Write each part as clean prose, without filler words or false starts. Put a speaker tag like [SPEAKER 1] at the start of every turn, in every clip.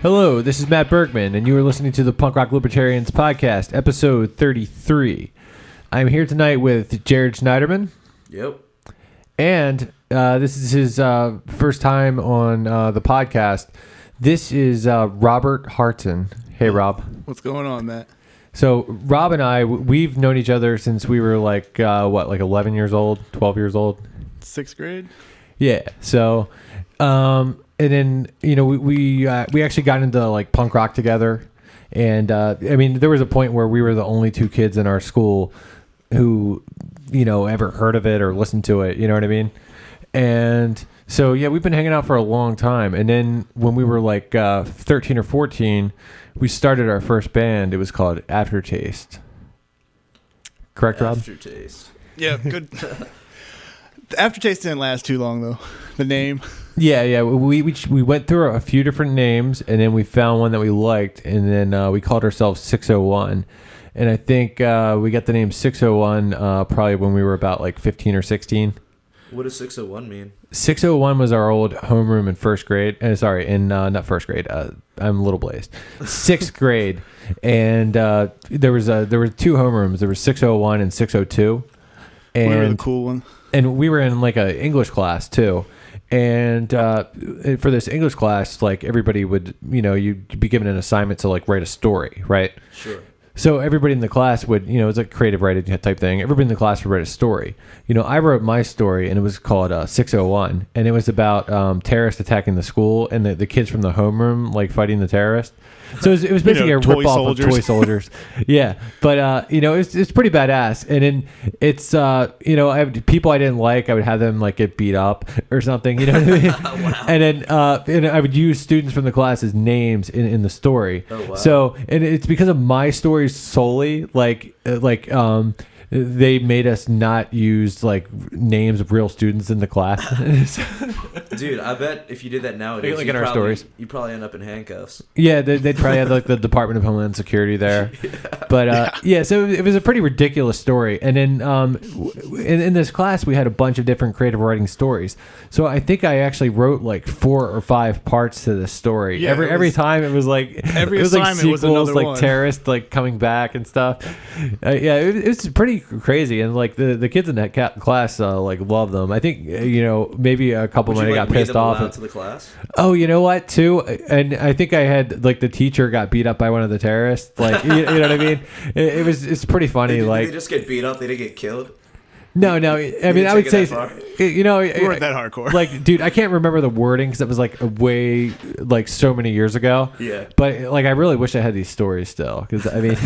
[SPEAKER 1] Hello, this is Matt Bergman, and you are listening to the Punk Rock Libertarians podcast, episode 33. I'm here tonight with Jared Schneiderman.
[SPEAKER 2] Yep.
[SPEAKER 1] And this is his first time on the podcast. This is Robert Hartson. Hey, Rob.
[SPEAKER 3] What's going on, Matt?
[SPEAKER 1] So, Rob and I, we've known each other since we were like 11 years old, 12 years old?
[SPEAKER 3] 6th grade?
[SPEAKER 1] Yeah. So, and then, you know, we actually got into like punk rock together. And, I mean, there was a point where we were the only two kids in our school who, you know, ever heard of it or listened to it. You know what I mean? And so, yeah, we've been hanging out for a long time. And then when we were like 13 or 14, we started our first band. It was called Aftertaste. Correct, Rob?
[SPEAKER 3] Aftertaste. Yeah, good. The Aftertaste didn't last too long, though. The name.
[SPEAKER 1] Yeah. We went through a few different names, and then we found one that we liked, and then we called ourselves 601. And I think we got the name 601 probably when we were about like 15 or 16.
[SPEAKER 2] What does 601 mean?
[SPEAKER 1] 601 was our old homeroom in first grade. Not first grade. I'm a little blazed. 6th grade, and there were two homerooms. There was 601 and 602. And
[SPEAKER 3] we were the cool one.
[SPEAKER 1] And we were in like an English class too. And for this English class, like everybody would, you know, you'd be given an assignment to like write a story, right?
[SPEAKER 2] Sure.
[SPEAKER 1] So everybody in the class would, you know, it's like creative writing type thing. Everybody in the class would write a story. You know, I wrote my story, and it was called 601, and it was about terrorists attacking the school and the kids from the homeroom like fighting the terrorists. So it was basically a rip-off of Toy Soldiers. Yeah, but you know, it's pretty badass. And then it's you know, I have people I didn't like. I would have them like get beat up or something. You know what I mean?
[SPEAKER 2] Wow.
[SPEAKER 1] And then and I would use students from the class as names in the story.
[SPEAKER 2] Oh, wow.
[SPEAKER 1] So and it's because of my stories solely, they made us not use like names of real students in the class.
[SPEAKER 2] Dude, I bet if you did that nowadays,
[SPEAKER 1] like in our stories,
[SPEAKER 2] you probably end up in handcuffs.
[SPEAKER 1] Yeah, they'd probably have like the Department of Homeland Security there. Yeah. But yeah, so it was a pretty ridiculous story. And then in this class, we had a bunch of different creative writing stories. So I think I actually wrote like 4 or 5 parts to this story. Yeah, every time it was like
[SPEAKER 3] every
[SPEAKER 1] it was like
[SPEAKER 3] assignment
[SPEAKER 1] sequels,
[SPEAKER 3] was another
[SPEAKER 1] like terrorists like coming back and stuff. Yeah, it was pretty crazy. And like the kids in that class like love them. I think you know maybe a couple might have got pissed off
[SPEAKER 2] to the class.
[SPEAKER 1] Oh, you know what too, and I think I had like the teacher got beat up by one of the terrorists. Like you know what I mean? It's pretty funny.
[SPEAKER 2] Did
[SPEAKER 1] like
[SPEAKER 2] they just get beat up? They didn't get killed.
[SPEAKER 1] No. I mean, I would say, you know,
[SPEAKER 3] we weren't that hardcore.
[SPEAKER 1] Like, dude, I can't remember the wording because it was like way like so many years ago.
[SPEAKER 2] Yeah.
[SPEAKER 1] But like, I really wish I had these stories still because I mean.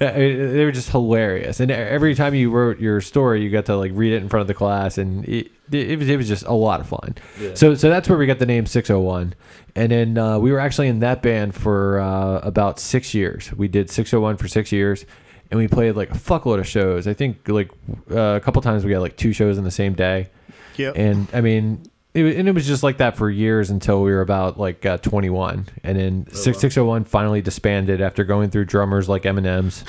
[SPEAKER 1] Yeah, they were just hilarious, and every time you wrote your story, you got to like read it in front of the class, and it was just a lot of fun. Yeah. So that's where we got the name 601, and then we were actually in that band for about 6 years. We did 601 for 6 years, and we played like a fuckload of shows. I think like a couple times we got like 2 shows in the same day.
[SPEAKER 3] Yep.
[SPEAKER 1] And I mean. It was just like that for years until we were about like 21, and then 601 finally disbanded after going through drummers like Eminem's.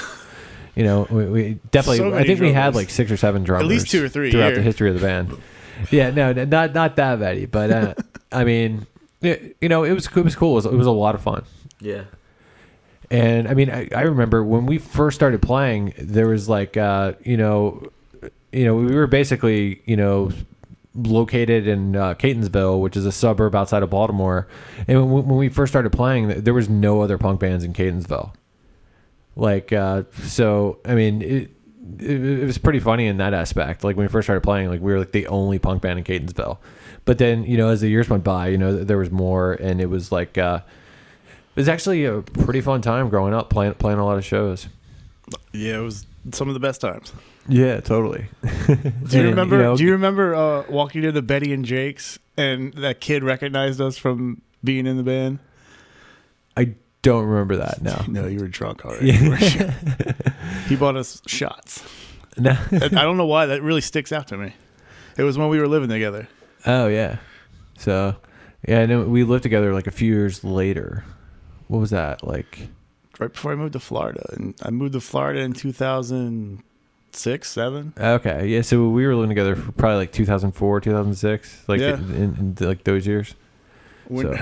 [SPEAKER 1] You know, we definitely. I think we had like 6 or 7 drummers,
[SPEAKER 3] at least 2 or 3
[SPEAKER 1] throughout the history of the band. Yeah, no, not that many, but I mean, you know, it was cool. It was a lot of fun.
[SPEAKER 2] Yeah. And
[SPEAKER 1] I mean, I remember when we first started playing, there was like you know, we were basically located in Catonsville, which is a suburb outside of Baltimore. And when we first started playing, there was no other punk bands in Catonsville. Like, so, I mean, it was pretty funny in that aspect. Like when we first started playing, like we were like the only punk band in Catonsville. But then, you know, as the years went by, you know, there was more, and it was like, it was actually a pretty fun time growing up, playing a lot of shows.
[SPEAKER 3] Yeah, it was some of the best times.
[SPEAKER 1] Yeah, totally.
[SPEAKER 3] Do you remember walking into Betty and Jake's and that kid recognized us from being in the band?
[SPEAKER 1] I don't remember that. No.
[SPEAKER 3] No, you were drunk already. Yeah. He bought us shots.
[SPEAKER 1] No.
[SPEAKER 3] I don't know why that really sticks out to me. It was when we were living together.
[SPEAKER 1] Oh yeah. So yeah, and then we lived together like a few years later. What was that like?
[SPEAKER 3] Right before I moved to Florida, and I moved to Florida in 2006, 2007.
[SPEAKER 1] Okay, yeah. So we were living together for probably like 2004, 2006, like in like those years.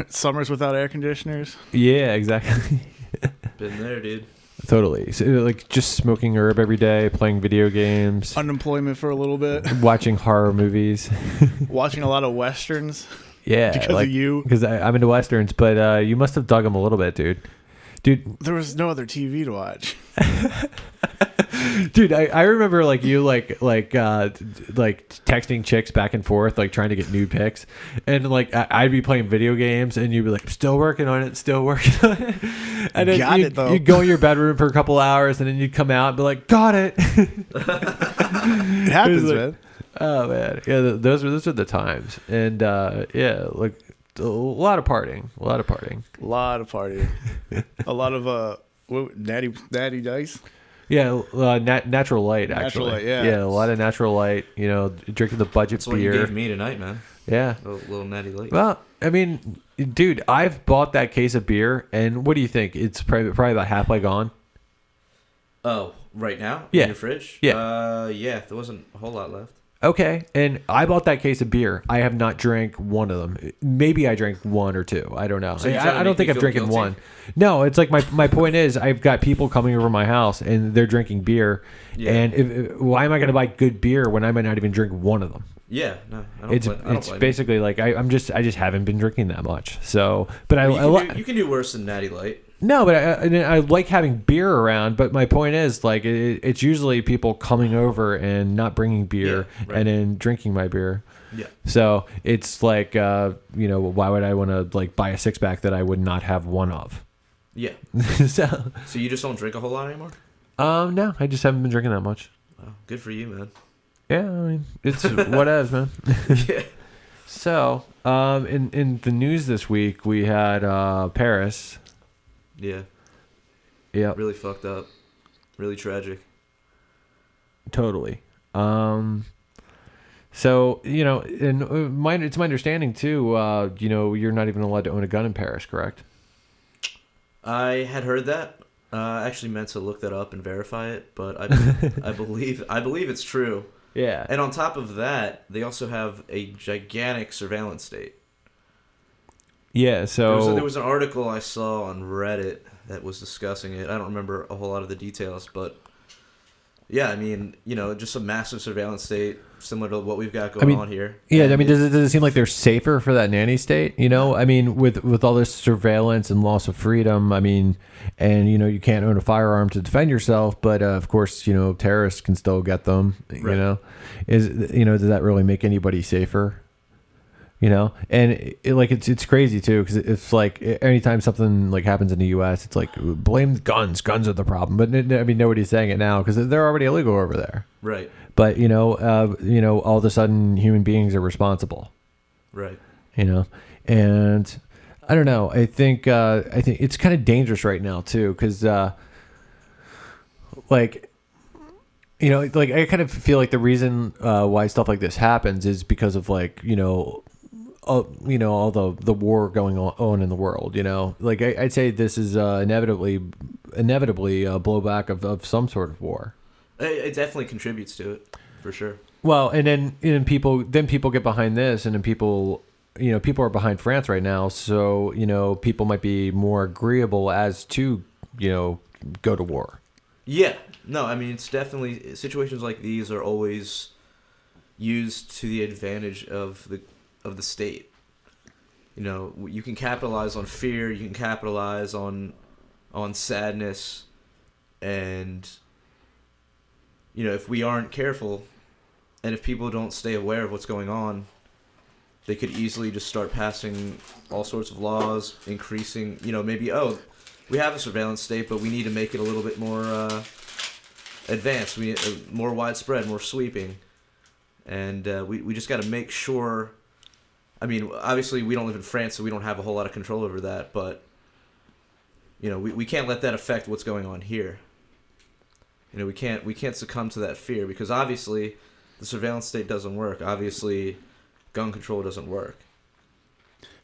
[SPEAKER 3] Summers without air conditioners.
[SPEAKER 1] Yeah, exactly.
[SPEAKER 2] Been there, dude.
[SPEAKER 1] Totally. So, like just smoking herb every day, playing video games,
[SPEAKER 3] Unemployment for a little bit.
[SPEAKER 1] watching horror movies,
[SPEAKER 3] watching a lot of westerns.
[SPEAKER 1] Yeah,
[SPEAKER 3] because of you.
[SPEAKER 1] Because I'm into westerns, but you must have dug them a little bit, dude.
[SPEAKER 3] There was no other TV to watch.
[SPEAKER 1] Dude, I remember like you like texting chicks back and forth, like trying to get nude pics, and like I'd be playing video games, and you'd be like, "I'm still working on it, and then you'd go in your bedroom for a couple hours, and then you'd come out and be like, "Got it."
[SPEAKER 3] It happens, man.
[SPEAKER 1] Oh man, yeah, those are the times, and yeah, like a lot of partying, a lot of natty dice. Yeah, natural light, actually. Natural light, yeah, a lot of natural light. You know, drinking the budget
[SPEAKER 2] That's
[SPEAKER 1] beer.
[SPEAKER 2] What you gave me tonight, man.
[SPEAKER 1] Yeah,
[SPEAKER 2] a little natty light.
[SPEAKER 1] Well, I mean, dude, I've bought that case of beer, and what do you think? It's probably about halfway gone.
[SPEAKER 2] Oh, right now?
[SPEAKER 1] Yeah.
[SPEAKER 2] In your fridge?
[SPEAKER 1] Yeah.
[SPEAKER 2] Yeah, there wasn't a whole lot left.
[SPEAKER 1] Okay, and I bought that case of beer. I have not drank one of them. Maybe I drank one or two. I don't know. So I don't think I've drinking one. No, it's like my point is I've got people coming over my house and they're drinking beer, and why am I going to buy good beer when I might not even drink one of them?
[SPEAKER 2] Yeah, no, I don't
[SPEAKER 1] it's basically like I just haven't been drinking that much. So, but
[SPEAKER 2] you can do worse than Natty Light.
[SPEAKER 1] No, but I like having beer around. But my point is, like, it's usually people coming over and not bringing beer and then drinking my beer.
[SPEAKER 2] Yeah.
[SPEAKER 1] So it's like, why would I want to like buy a 6-pack that I would not have one of?
[SPEAKER 2] Yeah.
[SPEAKER 1] So
[SPEAKER 2] you just don't drink a whole lot anymore?
[SPEAKER 1] No, I just haven't been drinking that much.
[SPEAKER 2] Wow, good for you, man.
[SPEAKER 1] Yeah, I mean, it's whatevs, man.
[SPEAKER 2] Yeah.
[SPEAKER 1] So, in the news this week, we had Paris.
[SPEAKER 2] Yeah.
[SPEAKER 1] Yeah.
[SPEAKER 2] Really fucked up. Really tragic.
[SPEAKER 1] Totally. So, and it's my understanding too, you're not even allowed to own a gun in Paris, correct?
[SPEAKER 2] I had heard that. I actually meant to look that up and verify it, but I believe it's true.
[SPEAKER 1] Yeah.
[SPEAKER 2] And on top of that, they also have a gigantic surveillance state.
[SPEAKER 1] Yeah, so
[SPEAKER 2] there was an article I saw on Reddit that was discussing it. I don't remember a whole lot of the details, but yeah, I mean, just a massive surveillance state similar to what we've got going on here.
[SPEAKER 1] Yeah, I mean, does it seem like they're safer for that nanny state? I mean, with all this surveillance and loss of freedom, I mean, and you can't own a firearm to defend yourself, but of course, terrorists can still get them.
[SPEAKER 2] Right.
[SPEAKER 1] Does that really make anybody safer? And it's crazy too, because it's like anytime something like happens in the U.S., it's like blame guns are the problem, but I mean nobody's saying it now because they're already illegal over there.
[SPEAKER 2] Right.
[SPEAKER 1] But all of a sudden human beings are responsible.
[SPEAKER 2] Right.
[SPEAKER 1] And I don't know. I think it's kind of dangerous right now too, because I kind of feel like the reason why stuff like this happens is because of all the war going on in the world. I'd say this is inevitably a blowback of some sort of war.
[SPEAKER 2] It definitely contributes to it, for sure.
[SPEAKER 1] Well, and then people get behind this, and then people are behind France right now, so people might be more agreeable as to go to war.
[SPEAKER 2] Yeah, no, I mean it's definitely situations like these are always used to the advantage of the state. You can capitalize on fear, you can capitalize on sadness, and if we aren't careful and if people don't stay aware of what's going on, they could easily just start passing all sorts of laws, increasing, maybe, we have a surveillance state, but we need to make it a little bit more advanced, we need more widespread, more sweeping, and we just got to make sure. I mean, obviously we don't live in France, so we don't have a whole lot of control over that, but we can't let that affect what's going on here. We can't succumb to that fear, because obviously the surveillance state doesn't work. Obviously gun control doesn't work.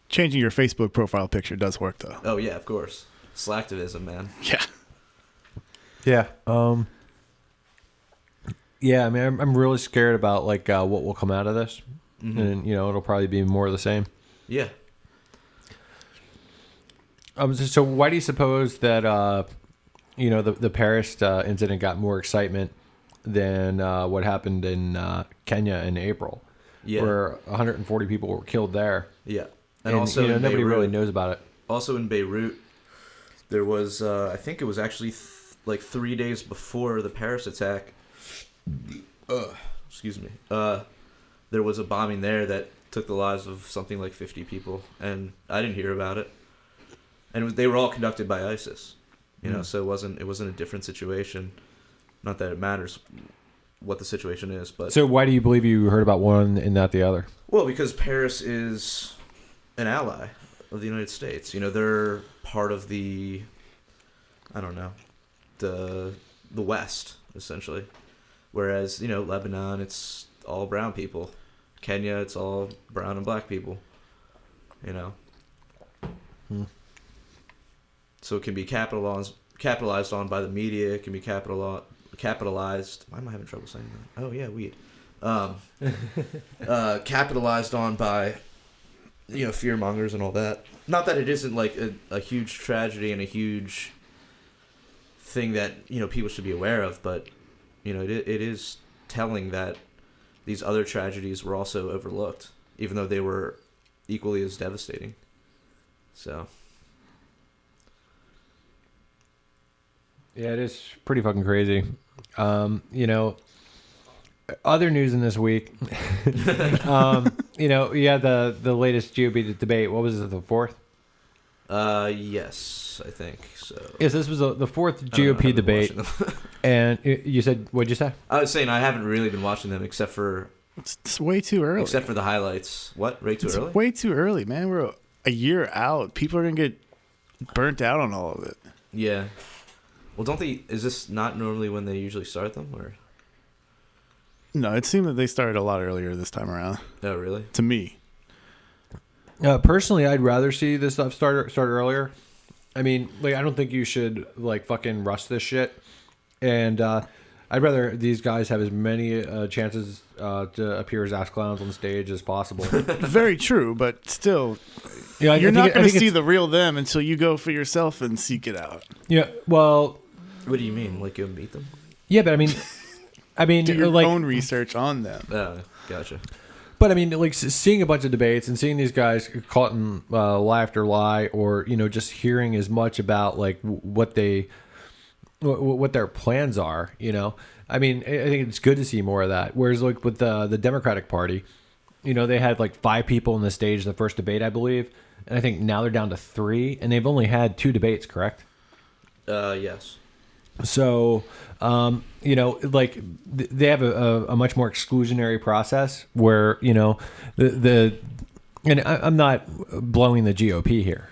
[SPEAKER 3] Changing your Facebook profile picture does work, though.
[SPEAKER 2] Oh yeah, of course. Slacktivism, man.
[SPEAKER 3] Yeah.
[SPEAKER 1] Yeah. Yeah, I mean, I'm really scared about what will come out of this. Mm-hmm. And it'll probably be more of the same.
[SPEAKER 2] Yeah.
[SPEAKER 1] So why do you suppose that the Paris incident got more excitement than what happened in Kenya in April, where 140 people were killed there?
[SPEAKER 2] Yeah,
[SPEAKER 1] and also nobody really knows about it.
[SPEAKER 2] Also in Beirut, there was I think it was actually like 3 days before the Paris attack. Excuse me. There was a bombing there that took the lives of something like 50 people, and I didn't hear about it. And they were all conducted by ISIS, so it wasn't a different situation. Not that it matters what the situation is, but
[SPEAKER 1] so why do you believe you heard about one and not the other?
[SPEAKER 2] Well, because Paris is an ally of the United States. They're part of the West essentially, whereas Lebanon, it's all brown people. Kenya, it's all brown and black people. So it can be capitalized on by the media. It can be capitalized. Why am I having trouble saying that? Oh yeah, weed. Capitalized on by fear mongers and all that. Not that it isn't like a huge tragedy and a huge thing that people should be aware of, but it is telling that these other tragedies were also overlooked, even though they were equally as devastating. So.
[SPEAKER 1] Yeah, it is pretty fucking crazy. Other news in this week, you had the latest GOP debate. What was it, the fourth?
[SPEAKER 2] Yes, I think so.
[SPEAKER 1] Yes, this was the fourth GOP debate. And you said, what'd you say?
[SPEAKER 2] I was saying I haven't really been watching them except for...
[SPEAKER 3] It's way too early.
[SPEAKER 2] Except for the highlights. What? Way too early?
[SPEAKER 3] Way too early, man. We're a year out. People are going to get burnt out on all of it.
[SPEAKER 2] Yeah. Well, is this not normally when they usually start them, or?
[SPEAKER 3] No, it seemed that they started a lot earlier this time around.
[SPEAKER 2] Oh, really?
[SPEAKER 3] To me.
[SPEAKER 1] Personally, I'd rather see this stuff start earlier. I mean, I don't think you should fucking rush this shit. And I'd rather these guys have as many chances to appear as ass clowns on stage as possible.
[SPEAKER 3] Very true, but still, you're not going to see the real them until you go for yourself and seek it out.
[SPEAKER 1] Yeah, well...
[SPEAKER 2] What do you mean? Go meet them?
[SPEAKER 1] Yeah, but I mean,
[SPEAKER 3] do your own research on them.
[SPEAKER 2] Oh, gotcha.
[SPEAKER 1] But I mean, seeing a bunch of debates and seeing these guys caught in lie after lie, or just hearing as much about what their plans are. I mean, I think it's good to see more of that. Whereas with the Democratic Party, they had 5 people on the stage the first debate, I believe, and I think now they're down to 3, and they've only had 2 debates, correct?
[SPEAKER 2] Yes.
[SPEAKER 1] So, they have a much more exclusionary process where, and I'm not blowing the GOP here,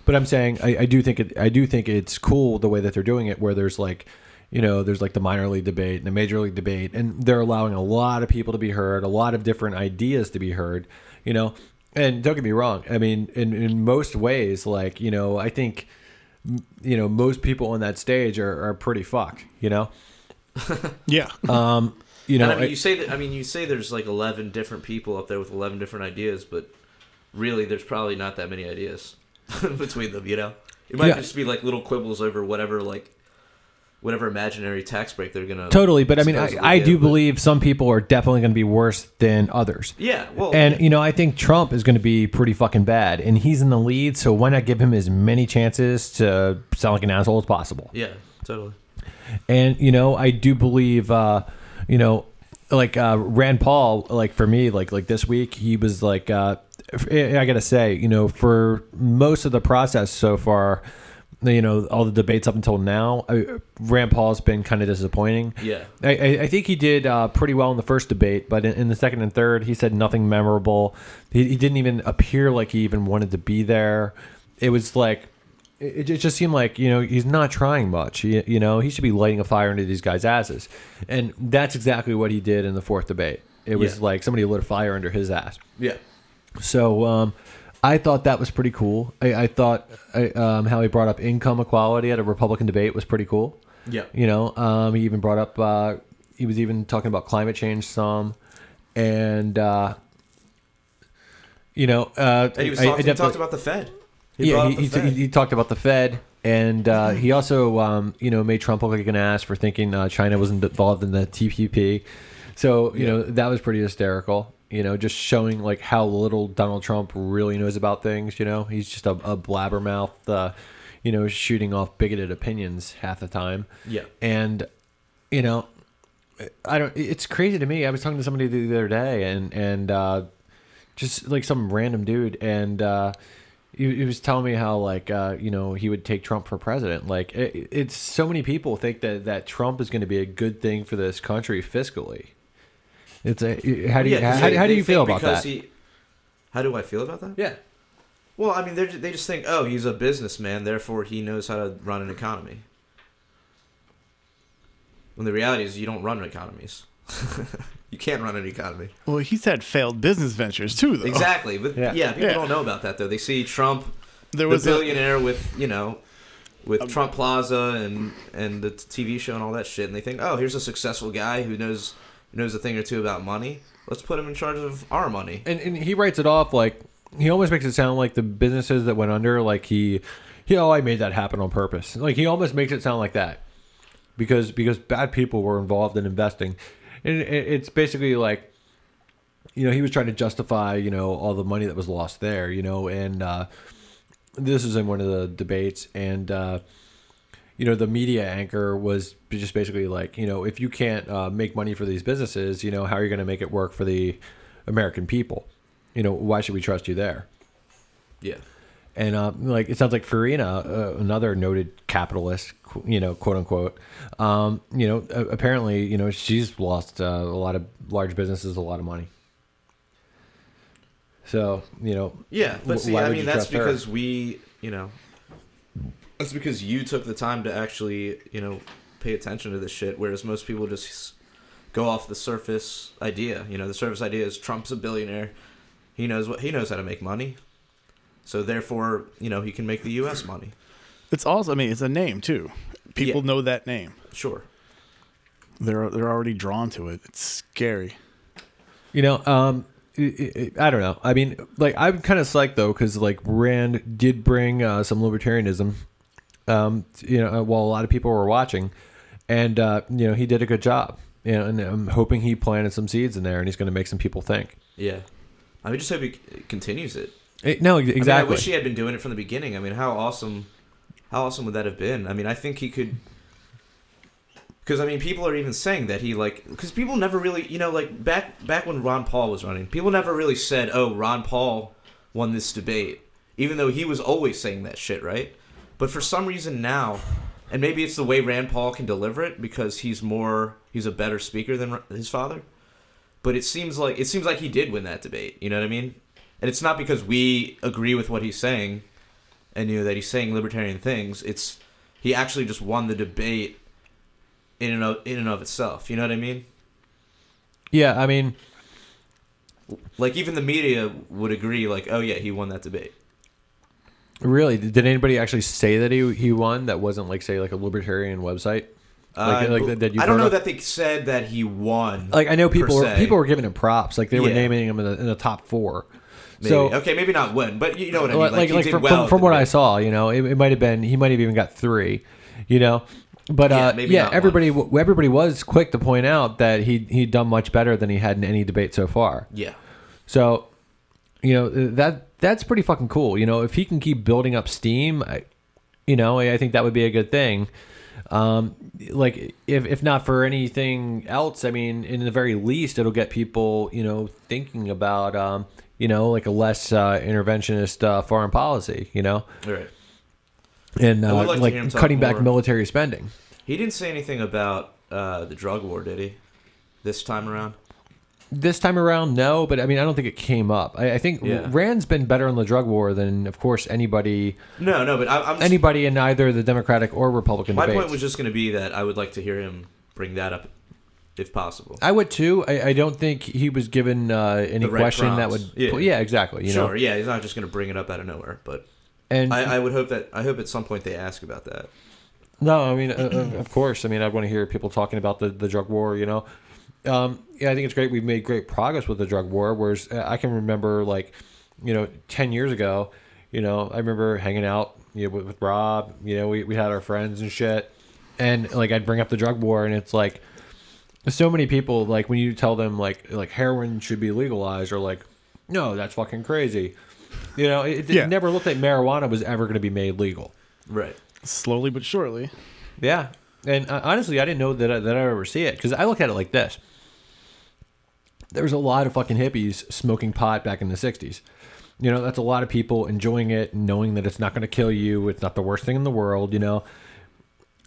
[SPEAKER 1] but I'm saying I do think it's cool the way that they're doing it, where there's there's the minor league debate and the major league debate, and they're allowing a lot of people to be heard, a lot of different ideas to be heard, and don't get me wrong. I mean, in most ways, I think, most people on that stage are pretty fucked,
[SPEAKER 3] Yeah.
[SPEAKER 2] And you say there's 11 different people up there with 11 different ideas, but really there's probably not that many ideas between them, It might just be little quibbles over whatever imaginary tax break they're going to...
[SPEAKER 1] Totally, but I mean, I do believe some people are definitely going to be worse than others.
[SPEAKER 2] Yeah, well...
[SPEAKER 1] And, I think Trump is going to be pretty fucking bad, and he's in the lead, so why not give him as many chances to sound like an asshole as possible?
[SPEAKER 2] Yeah, totally.
[SPEAKER 1] And, I do believe, Rand Paul, for me, this week, he was I gotta say, for most of the process so far... all the debates up until now, Rand Paul's been kind of disappointing.
[SPEAKER 2] Yeah.
[SPEAKER 1] I think he did pretty well in the first debate, but in the second and third, he said nothing memorable. He didn't even appear like he even wanted to be there. It was it just seemed like, he's not trying much. He should be lighting a fire into these guys' asses. And that's exactly what he did in the fourth debate. It was somebody lit a fire under his ass.
[SPEAKER 2] Yeah.
[SPEAKER 1] So, I thought that was pretty cool. I thought how he brought up income equality at a Republican debate was pretty cool.
[SPEAKER 2] Yeah.
[SPEAKER 1] He even brought up, he was even talking about climate change some. And,
[SPEAKER 2] and he talked about the Fed.
[SPEAKER 1] He talked about the Fed, and he also made Trump look like an ass for thinking China wasn't involved in the TPP. So that was pretty hysterical. Just showing like how little Donald Trump really knows about things. He's just a blabbermouth. Shooting off bigoted opinions half the time.
[SPEAKER 2] Yeah,
[SPEAKER 1] and I don't. It's crazy to me. I was talking to somebody the other day, and just like some random dude, and he was telling me how like he would take Trump for president. Like it's so many people think that Trump is going to be a good thing for this country fiscally. It's how do you feel about that?
[SPEAKER 2] How do I feel about that?
[SPEAKER 1] Yeah.
[SPEAKER 2] Well, I mean, they just think, oh, he's a businessman, therefore he knows how to run an economy. When the reality is, you don't run economies. You can't run an economy.
[SPEAKER 3] Well, he's had failed business ventures too, though.
[SPEAKER 2] Exactly, but people don't know about that though. They see Trump, the billionaire with Trump Plaza and the TV show and all that shit, and they think, oh, here's a successful guy who knows a thing or two about money. Let's put him in charge of our money.
[SPEAKER 1] And he writes it off like. He almost makes it sound like the businesses that went under, like I made that happen on purpose. Like he almost makes it sound like that, because bad people were involved in investing, and it's basically like, he was trying to justify all the money that was lost there, and this is in one of the debates, and the media anchor was just basically like, if you can't make money for these businesses, how are you going to make it work for the American people? Why should we trust you there?
[SPEAKER 2] Yeah.
[SPEAKER 1] And like it sounds like Farina, another noted capitalist, quote unquote, apparently, she's lost a lot of large businesses a lot of money. So,
[SPEAKER 2] yeah, but see, I mean, that's because that's because you took the time to actually, pay attention to this shit, whereas most people just go off the surface idea. The surface idea is Trump's a billionaire. He knows how to make money. So therefore, he can make the U.S. money.
[SPEAKER 3] It's also, I mean, it's a name too. People know that name.
[SPEAKER 2] Sure.
[SPEAKER 3] They're already drawn to it. It's scary.
[SPEAKER 1] I don't know. I mean, like, I'm kind of psyched though, because like Rand did bring some libertarianism, while a lot of people were watching, and he did a good job. And I'm hoping he planted some seeds in there, and he's going to make some people think.
[SPEAKER 2] Yeah. I just hope he continues it.
[SPEAKER 1] No, exactly.
[SPEAKER 2] I wish he had been doing it from the beginning. I mean, how awesome would that have been? I mean, I think he could. Because, I mean, people are even saying that he, because people never really, back when Ron Paul was running, people never really said, oh, Ron Paul won this debate, even though he was always saying that shit, right? But for some reason now, and maybe it's the way Rand Paul can deliver it, because he's a better speaker than his father. But it seems like he did win that debate. You know what I mean? And it's not because we agree with what he's saying, and that he's saying libertarian things. It's he actually just won the debate in and of itself. You know what I mean?
[SPEAKER 1] Yeah, I mean,
[SPEAKER 2] like even the media would agree. Like, oh yeah, he won that debate.
[SPEAKER 1] Really? Did anybody actually say that he won? That wasn't like say like a libertarian website.
[SPEAKER 2] That I don't know that they said that he won.
[SPEAKER 1] Like I know people were giving him props. Like they were naming him in the top 4.
[SPEAKER 2] Maybe. So okay, maybe not win, but you know what I mean.
[SPEAKER 1] Like he did well from what I saw, it might have been he might have even got 3, But everybody was quick to point out that he'd done much better than he had in any debate so far.
[SPEAKER 2] Yeah.
[SPEAKER 1] So, that's pretty fucking cool. If he can keep building up steam, I think that would be a good thing. Like if not for anything else, I mean, in the very least, it'll get people, thinking about, like a less interventionist foreign policy,
[SPEAKER 2] Right.
[SPEAKER 1] And like cutting back military spending.
[SPEAKER 2] He didn't say anything about the drug war, did he? This time around?
[SPEAKER 1] This time around, no, but I mean, I don't think it came up. I think Rand's been better on the drug war than, of course, anybody.
[SPEAKER 2] No, but I'm
[SPEAKER 1] anybody in either the Democratic or Republican debates.
[SPEAKER 2] My point was just going to be that I would like to hear him bring that up, if possible.
[SPEAKER 1] I would too. I don't think he was given any question that would. Yeah, exactly.
[SPEAKER 2] Sure. Yeah, he's not just going to bring it up out of nowhere, but I would hope that. I hope at some point they ask about that.
[SPEAKER 1] No, I mean, of course. I mean, I want to hear people talking about the drug war. I think it's great. We've made great progress with the drug war. Whereas I can remember, 10 years ago, You know, I remember hanging out, you know, with Rob. You know, we had our friends and shit, and like I'd bring up the drug war, and it's like so many people like when you tell them like heroin should be legalized, or like, no, that's fucking crazy. You know, it never looked like marijuana was ever going to be made legal.
[SPEAKER 2] Right.
[SPEAKER 3] Slowly but surely.
[SPEAKER 1] Yeah. And honestly, I didn't know that I'd ever see it, because I look at it like this. There was a lot of fucking hippies smoking pot back in the 60s. You know, that's a lot of people enjoying it and knowing that it's not going to kill you. It's not the worst thing in the world, you know.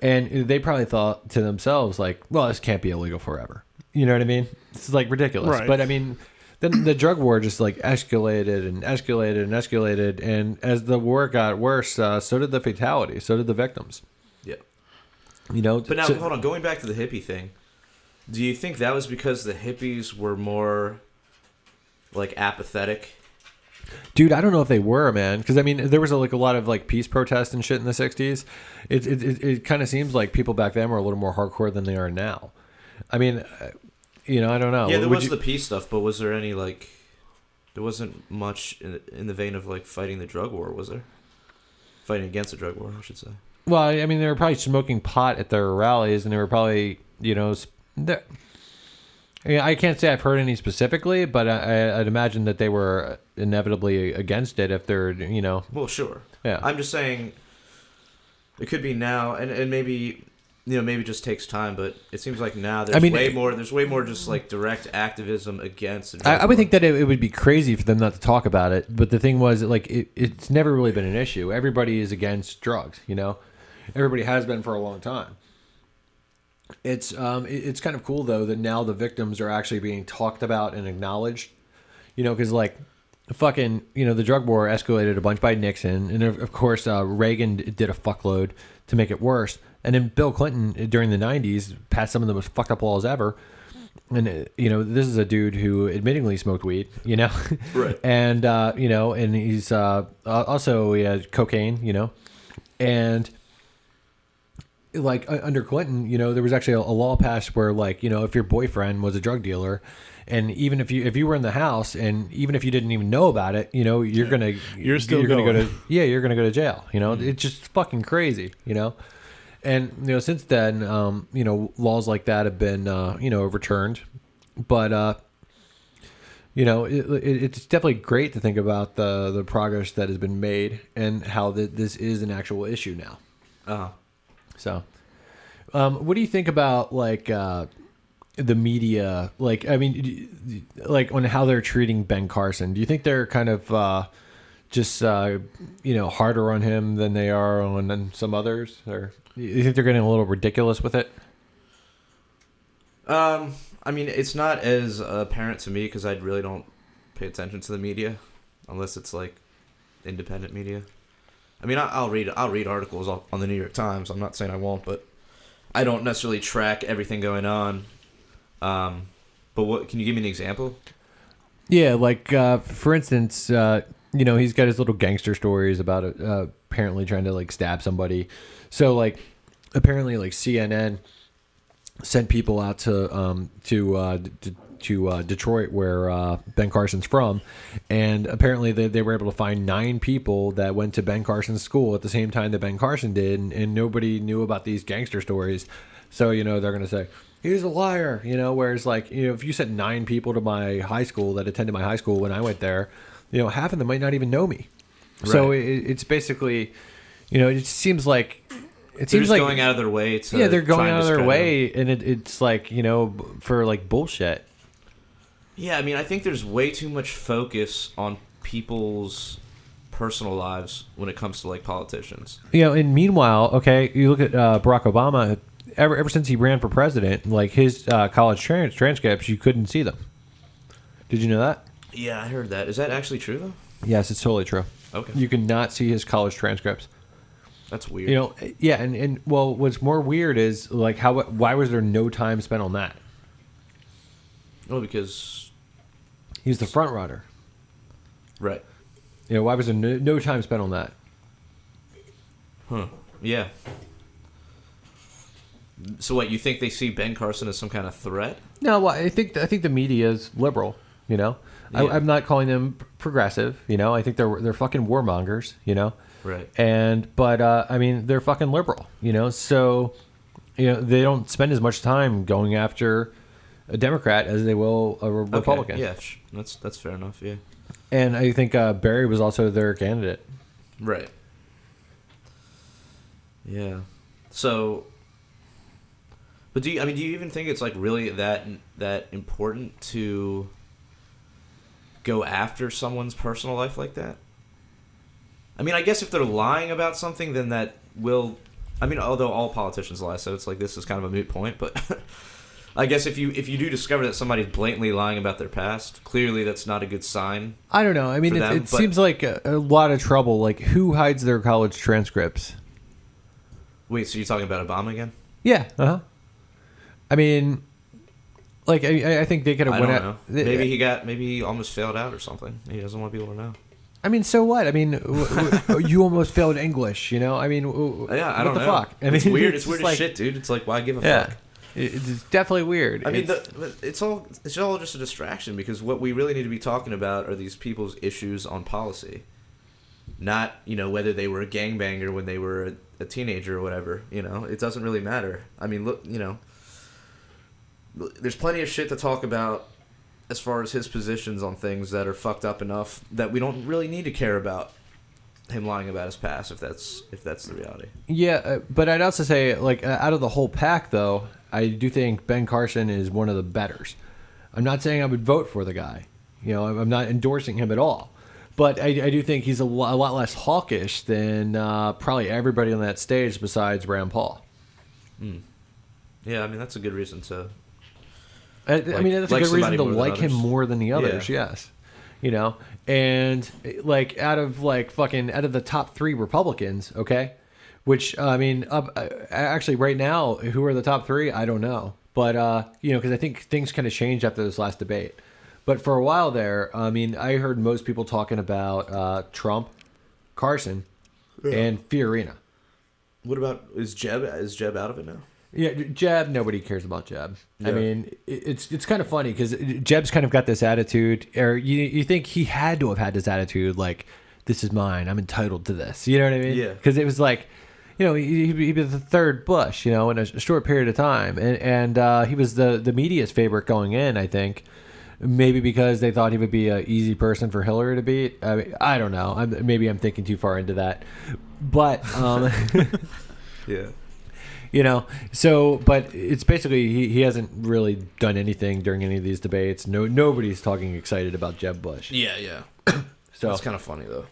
[SPEAKER 1] And they probably thought to themselves, like, well, this can't be illegal forever. You know what I mean? It's like ridiculous.
[SPEAKER 3] Right.
[SPEAKER 1] But I mean, then the drug war just like escalated and escalated and escalated. And as the war got worse, so did the fatalities. So did the victims.
[SPEAKER 2] Yeah.
[SPEAKER 1] You know,
[SPEAKER 2] but now hold on. Going back to the hippie thing, do you think that was because the hippies were more like apathetic?
[SPEAKER 1] Dude, I don't know if they were, man. Because I mean, there was like a lot of like peace protests and shit in the '60s. It kind of seems like people back then were a little more hardcore than they are now. I mean, you know, I don't know.
[SPEAKER 2] Yeah, there was the peace stuff, but was there any like? There wasn't much in the vein of like fighting the drug war, was there? Fighting against the drug war, I should say.
[SPEAKER 1] Well, I mean, they were probably smoking pot at their rallies, and they were probably, you know, I can't say I've heard any specifically, but I'd imagine that they were inevitably against it if they're, you know.
[SPEAKER 2] Well, sure.
[SPEAKER 1] Yeah.
[SPEAKER 2] I'm just saying it could be now, and maybe, you know, maybe it just takes time, but it seems like now there's way more just like direct activism against it.
[SPEAKER 1] I would think that it would be crazy for them not to talk about it, but the thing was, like, it's never really been an issue. Everybody is against drugs, you know? Everybody has been for a long time. It's kind of cool though that now the victims are actually being talked about and acknowledged, you know, because like fucking, you know, the drug war escalated a bunch by Nixon, and of course Reagan did a fuckload to make it worse, and then Bill Clinton during the 90s passed some of the most fucked up laws ever. And you know, this is a dude who admittingly smoked weed, you know,
[SPEAKER 2] right?
[SPEAKER 1] And you know, and he's also he had cocaine, you know, and like under Clinton, you know, there was actually a law passed where, like, you know, if your boyfriend was a drug dealer, and even if you were in the house, and even if you didn't even know about it, you know, you're gonna go to jail. You know, it's just fucking crazy. You know, and you know, since then, you know, laws like that have been you know, overturned, but you know, it's definitely great to think about the progress that has been made and how this is an actual issue now.
[SPEAKER 2] Uh-huh.
[SPEAKER 1] So, what do you think about like the media? Like, I mean, like on how they're treating Ben Carson. Do you think they're kind of just you know, harder on him than they are on some others, or you think they're getting a little ridiculous with it?
[SPEAKER 2] I mean, it's not as apparent to me because I really don't pay attention to the media unless it's like independent media. I mean, I'll read articles on the New York Times. I'm not saying I won't, but I don't necessarily track everything going on. But what can you give me an example?
[SPEAKER 1] Yeah, like for instance, you know, he's got his little gangster stories about apparently trying to like stab somebody. So like, apparently like CNN sent people out to Detroit, where Ben Carson's from, and apparently they were able to find 9 people that went to Ben Carson's school at the same time that Ben Carson did, and nobody knew about these gangster stories. So, you know, they're going to say, he's a liar, you know, whereas like, you know, if you sent 9 people to my high school that attended my high school when I went there, you know, half of them might not even know me. Right. So it's basically, you know, it seems like,
[SPEAKER 2] they're just going out of their way to...
[SPEAKER 1] Yeah, they're going out of their way, and it's like, you know, for like bullshit.
[SPEAKER 2] Yeah, I mean, I think there's way too much focus on people's personal lives when it comes to like politicians.
[SPEAKER 1] You know, and meanwhile, okay, you look at Barack Obama. Ever since he ran for president, like his college transcripts, you couldn't see them. Did you know that?
[SPEAKER 2] Yeah, I heard that. Is that actually true though?
[SPEAKER 1] Yes, it's totally true.
[SPEAKER 2] Okay.
[SPEAKER 1] You cannot see his college transcripts.
[SPEAKER 2] That's weird.
[SPEAKER 1] You know, yeah, and well, what's more weird is like why was there no time spent on that?
[SPEAKER 2] Well, because
[SPEAKER 1] he's the front runner.
[SPEAKER 2] Right.
[SPEAKER 1] You know, why was there no time spent on that?
[SPEAKER 2] Huh. Yeah. So what, you think they see Ben Carson as some kind of threat?
[SPEAKER 1] No, well, I think the media is liberal. You know,
[SPEAKER 2] Yeah.
[SPEAKER 1] I'm not calling them progressive. You know, I think they're fucking warmongers. You know,
[SPEAKER 2] Right.
[SPEAKER 1] But I mean, they're fucking liberal. You know, so they don't spend as much time going after a Democrat as they will a Republican.
[SPEAKER 2] Okay. Yeah, that's fair enough. Yeah.
[SPEAKER 1] And I think Barry was also their candidate.
[SPEAKER 2] Right. Yeah. So, but do you even think it's like really that important to go after someone's personal life like that? I mean, I guess if they're lying about something, then that will. I mean, although all politicians lie, so it's like this is kind of a moot point. But I guess if you do discover that somebody's blatantly lying about their past, clearly that's not a good sign.
[SPEAKER 1] I don't know. I mean, it seems like a lot of trouble. Like, who hides their college transcripts?
[SPEAKER 2] Wait, so you're talking about Obama again?
[SPEAKER 1] Yeah. I mean, like, I think they could have went out.
[SPEAKER 2] Maybe he almost failed out or something. He doesn't want people to know.
[SPEAKER 1] I mean, so what? I mean, you almost failed English, you know? I mean,
[SPEAKER 2] yeah, I don't know.
[SPEAKER 1] Fuck? I mean,
[SPEAKER 2] it's weird. It's weird as shit, dude. It's like, why give a fuck?
[SPEAKER 1] It's definitely weird.
[SPEAKER 2] I mean, it's all just a distraction because what we really need to be talking about are these people's issues on policy, not whether they were a gangbanger when they were a teenager or whatever. It doesn't really matter. I mean, look, there's plenty of shit to talk about as far as his positions on things that are fucked up enough that we don't really need to care about him lying about his past if that's the reality. Yeah,
[SPEAKER 1] but I'd also say, like, out of the whole pack, though, I do think Ben Carson is one of the betters. I'm not saying I would vote for the guy. I'm not endorsing him at all. But I do think he's a lot less hawkish than probably everybody on that stage besides Rand Paul.
[SPEAKER 2] Yeah, I mean, that's a good reason to...
[SPEAKER 1] that's a good reason to like him more than the others, yes. And like out of the top 3 Republicans, okay, which I mean, actually right now, who are the top 3? I don't know, but because I think things kind of changed after this last debate. But for a while there, I mean, I heard most people talking about Trump, Carson, and Fiorina.
[SPEAKER 2] What about is Jeb out of it now?
[SPEAKER 1] Yeah, Jeb, nobody cares about Jeb. Yeah. I mean, it's kind of funny because Jeb's kind of got this attitude, or you think he had to have had this attitude, like, this is mine, I'm entitled to this. You know what I mean?
[SPEAKER 2] Yeah.
[SPEAKER 1] Because it was like, he was the third Bush, in a short period of time. And he was the media's favorite going in, I think. Maybe because they thought he would be an easy person for Hillary to beat. I mean, I don't know. Maybe I'm thinking too far into that. But,
[SPEAKER 2] yeah.
[SPEAKER 1] But it's basically he hasn't really done anything during any of these debates. Nobody's talking excited about Jeb Bush.
[SPEAKER 2] Yeah. So that's kind of funny though.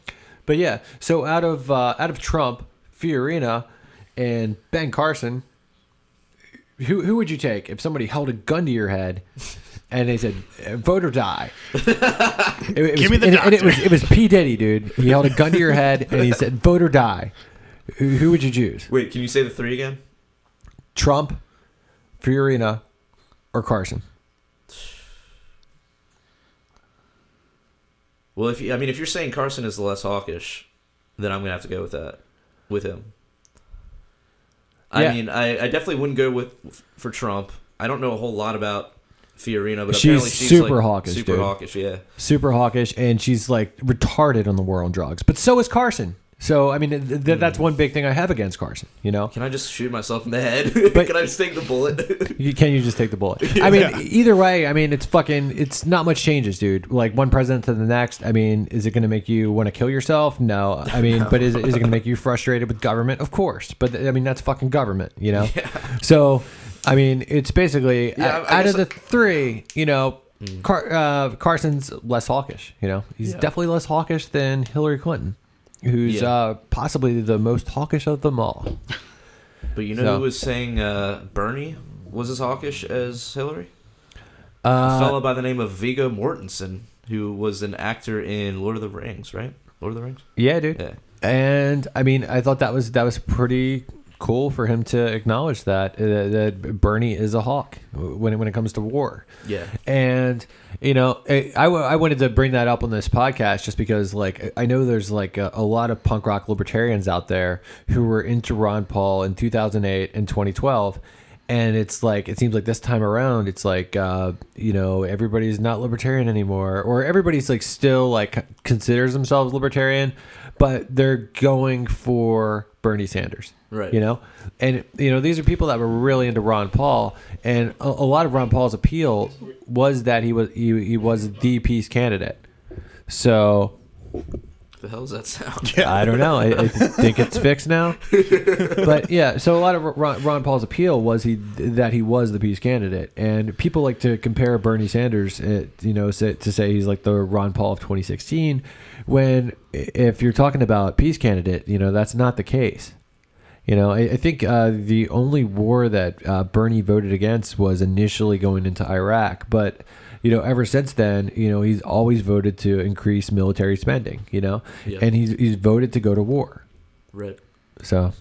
[SPEAKER 1] But yeah, so out of Trump, Fiorina, and Ben Carson, who would you take if somebody held a gun to your head and they said vote or die?
[SPEAKER 3] Give me the doctor.
[SPEAKER 1] And it was P. Diddy, dude. He held a gun to your head and he said vote or die. Who would you choose?
[SPEAKER 2] Wait, can you say the 3 again?
[SPEAKER 1] Trump, Fiorina, or Carson?
[SPEAKER 2] Well, if you're saying Carson is the less hawkish, then I'm gonna have to go with him. I mean, I definitely wouldn't go for Trump. I don't know a whole lot about Fiorina, but apparently she's
[SPEAKER 1] super hawkish,
[SPEAKER 2] super
[SPEAKER 1] dude.
[SPEAKER 2] hawkish, yeah,
[SPEAKER 1] super hawkish, and she's like retarded on the war on drugs. But so is Carson. So, I mean, that's one big thing I have against Carson, Can
[SPEAKER 2] I just shoot myself in the head?
[SPEAKER 1] But
[SPEAKER 2] can I just take the bullet?
[SPEAKER 1] Can you just take the bullet? I mean, either way, I mean, it's not much changes, dude. Like one president to the next. I mean, is it going to make you want to kill yourself? No. I mean, but is it going to make you frustrated with government? Of course. But, I mean, that's fucking government, Yeah. So, I mean, it's basically, out of the 3, Carson's less hawkish, He's definitely less hawkish than Hillary Clinton. Who's possibly the most hawkish of them all.
[SPEAKER 2] But who was saying Bernie was as hawkish as Hillary? A fellow by the name of Viggo Mortensen, who was an actor in Lord of the Rings, right? Lord of the Rings?
[SPEAKER 1] Yeah, dude.
[SPEAKER 2] Yeah.
[SPEAKER 1] And, I mean, I thought that was pretty cool for him to acknowledge that Bernie is a hawk when it comes to war.
[SPEAKER 2] Yeah.
[SPEAKER 1] And I wanted to bring that up on this podcast just because like I know there's like a lot of punk rock libertarians out there who were into Ron Paul in 2008 and 2012, And it's like, it seems like this time around, it's like, everybody's not libertarian anymore, or everybody's like still like considers themselves libertarian, but they're going for Bernie Sanders.
[SPEAKER 2] Right.
[SPEAKER 1] And these are people that were really into Ron Paul, and a lot of Ron Paul's appeal was that he was the peace candidate. So
[SPEAKER 2] the hell does that sound?
[SPEAKER 1] Yeah. I don't know. I think it's fixed now. But yeah, so a lot of Ron Paul's appeal was that he was the peace candidate, and people like to compare Bernie Sanders, to say he's like the Ron Paul of 2016, when if you're talking about peace candidate, that's not the case. I think the only war that Bernie voted against was initially going into Iraq, but ever since then, he's always voted to increase military spending, and he's voted to go to war.
[SPEAKER 2] Right.
[SPEAKER 1] So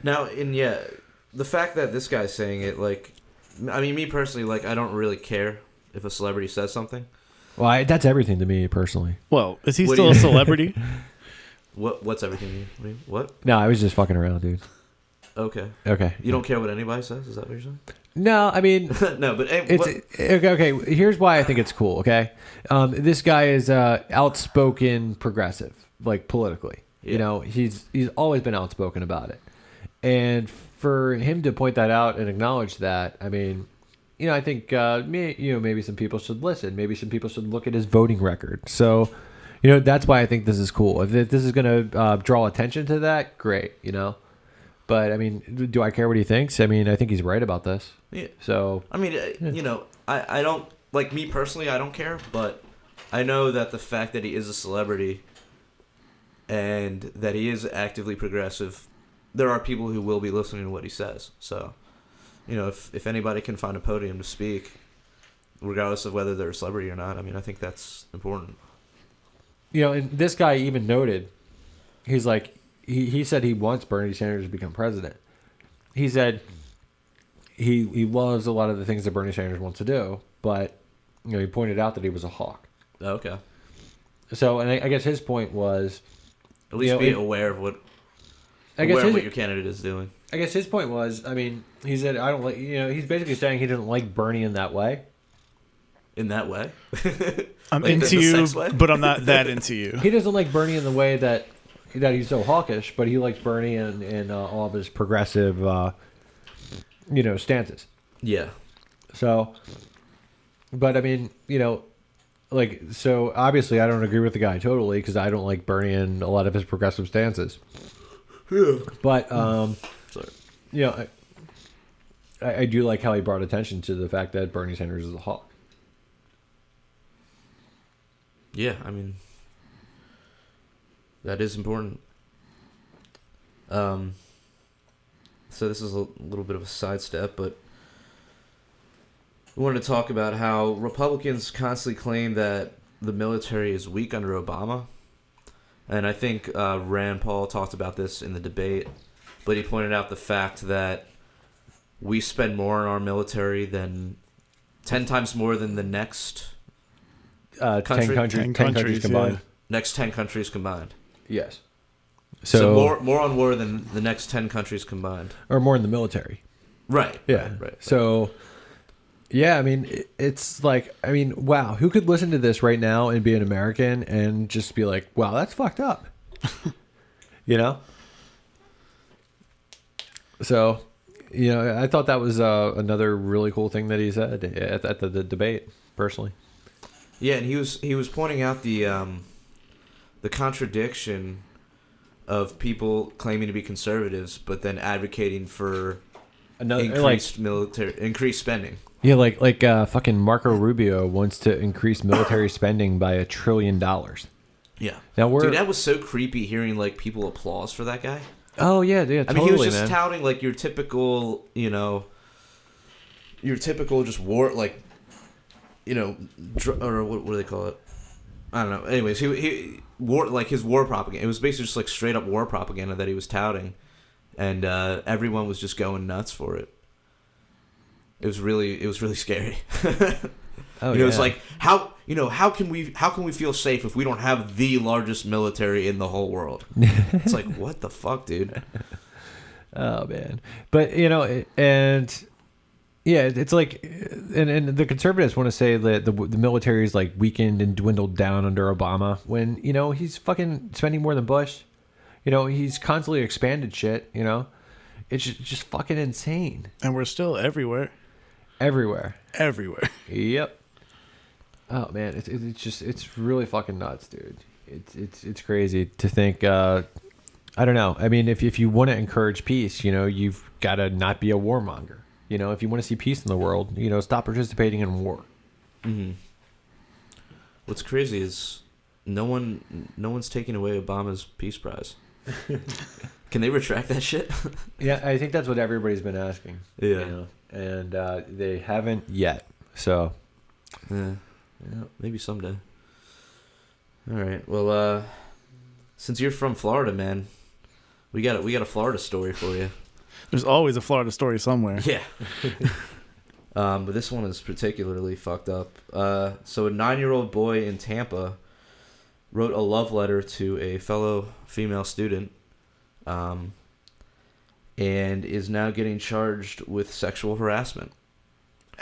[SPEAKER 2] now, the fact that this guy's saying it, like, I mean, me personally, like, I don't really care if a celebrity says something.
[SPEAKER 1] Well, that's everything to me personally.
[SPEAKER 3] Well, is he still a celebrity?
[SPEAKER 2] What's everything? What?
[SPEAKER 1] No, I was just fucking around, dude.
[SPEAKER 2] Okay. You don't care what anybody says? Is that what you're saying?
[SPEAKER 1] No, I mean,
[SPEAKER 2] no, but
[SPEAKER 1] okay. Here's why I think it's cool. Okay, this guy is outspoken progressive, like politically.
[SPEAKER 2] Yeah.
[SPEAKER 1] He's always been outspoken about it, and for him to point that out and acknowledge that, I mean, I think maybe some people should listen. Maybe some people should look at his voting record. So, that's why I think this is cool. If this is going to draw attention to that, great. But I mean, do I care what he thinks? I mean, I think he's right about this.
[SPEAKER 2] Yeah.
[SPEAKER 1] So
[SPEAKER 2] I mean, I don't, like, me personally, I don't care, but I know that the fact that he is a celebrity and that he is actively progressive, there are people who will be listening to what he says. So, if anybody can find a podium to speak, regardless of whether they're a celebrity or not, I mean, I think that's important.
[SPEAKER 1] And this guy even noted, he's like, he said he wants Bernie Sanders to become president. He said he loves a lot of the things that Bernie Sanders wants to do, but he pointed out that he was a hawk.
[SPEAKER 2] Okay.
[SPEAKER 1] So, and I guess his point was,
[SPEAKER 2] at least be aware of what your candidate is doing.
[SPEAKER 1] I guess his point was, I mean, he said, I don't like, he's basically saying he doesn't like Bernie in that way.
[SPEAKER 2] In that way?
[SPEAKER 3] I'm like into you, but I'm not that into you.
[SPEAKER 1] He doesn't like Bernie in the way that he's so hawkish, but he likes Bernie and all of his progressive, stances.
[SPEAKER 2] Yeah.
[SPEAKER 1] So, but I mean, so obviously I don't agree with the guy totally because I don't like Bernie and a lot of his progressive stances.
[SPEAKER 2] Yeah.
[SPEAKER 1] But, I do like how he brought attention to the fact that Bernie Sanders is a hawk.
[SPEAKER 2] Yeah, I mean, that is important. So this is a little bit of a sidestep, but we wanted to talk about how Republicans constantly claim that the military is weak under Obama. And I think Rand Paul talked about this in the debate, but he pointed out the fact that we spend more on our military than 10 times more than the next
[SPEAKER 1] 10 countries combined.
[SPEAKER 2] Yeah. Next 10 countries combined.
[SPEAKER 1] Yes.
[SPEAKER 2] So more on war than the next 10 countries combined.
[SPEAKER 1] Or more in the military.
[SPEAKER 2] Right.
[SPEAKER 1] Yeah.
[SPEAKER 2] Right.
[SPEAKER 1] So, yeah, I mean, it's like, I mean, wow, who could listen to this right now and be an American and just be like, wow, that's fucked up. So, I thought that was another really cool thing that he said at the debate, personally.
[SPEAKER 2] Yeah, and he was pointing out the contradiction of people claiming to be conservatives, but then advocating for increased spending.
[SPEAKER 1] Yeah, like fucking Marco Rubio wants to increase military spending by $1 trillion.
[SPEAKER 2] Yeah.
[SPEAKER 1] Now
[SPEAKER 2] dude, that was so creepy hearing like people applause for that guy.
[SPEAKER 1] Oh yeah, totally.
[SPEAKER 2] I mean, he was just touting like your typical, just war, like, or what do they call it? I don't know. Anyways, he war, like his war propaganda. It was basically just like straight up war propaganda that he was touting, and everyone was just going nuts for it. It was really scary. It was like, how can we feel safe if we don't have the largest military in the whole world? It's like, what the fuck, dude?
[SPEAKER 1] Oh man, but and Yeah, it's like, and the conservatives want to say that the military is like weakened and dwindled down under Obama when, you know, he's fucking spending more than Bush. You know, he's constantly expanded shit, you know. It's just fucking insane.
[SPEAKER 3] And we're still everywhere.
[SPEAKER 1] Everywhere.
[SPEAKER 3] Everywhere.
[SPEAKER 1] Yep. Oh man, it's really fucking nuts, dude. It's crazy to think. I don't know. I mean, if you want to encourage peace, you know, you've got to not be a warmonger. You know, if you want to see peace in the world, you know, stop participating in war.
[SPEAKER 2] Mm-hmm. What's crazy is no one's taking away Obama's Peace Prize. Can they retract that shit?
[SPEAKER 1] Yeah, I think that's what everybody's been asking.
[SPEAKER 2] Yeah,
[SPEAKER 1] you know? And they haven't yet. So,
[SPEAKER 2] yeah, maybe someday. All right. Well, since you're from Florida, man, we got a Florida story for you.
[SPEAKER 3] There's always a Florida story somewhere.
[SPEAKER 2] Yeah. But this one is particularly fucked up. So a 9-year-old boy in Tampa wrote a love letter to a fellow female student, and is now getting charged with sexual harassment.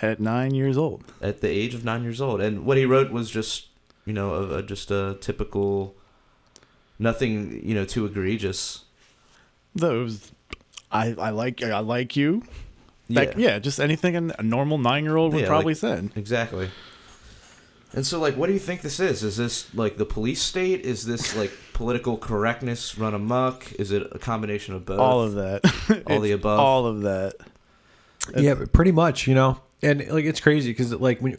[SPEAKER 3] At 9 years old.
[SPEAKER 2] At the age of 9 years old. And what he wrote was just, you know, just a typical, nothing, you know, too egregious.
[SPEAKER 3] Those, I like you.
[SPEAKER 2] Yeah.
[SPEAKER 3] Like, yeah, just anything a normal 9-year-old would probably say.
[SPEAKER 2] Exactly. And so, like, what do you think this is? Is this, like, the police state? Is this, like, political correctness run amok? Is it a combination of both?
[SPEAKER 3] All of that.
[SPEAKER 2] All the above?
[SPEAKER 3] All of that.
[SPEAKER 1] Yeah, but pretty much, you know. And, like, it's crazy because, like, when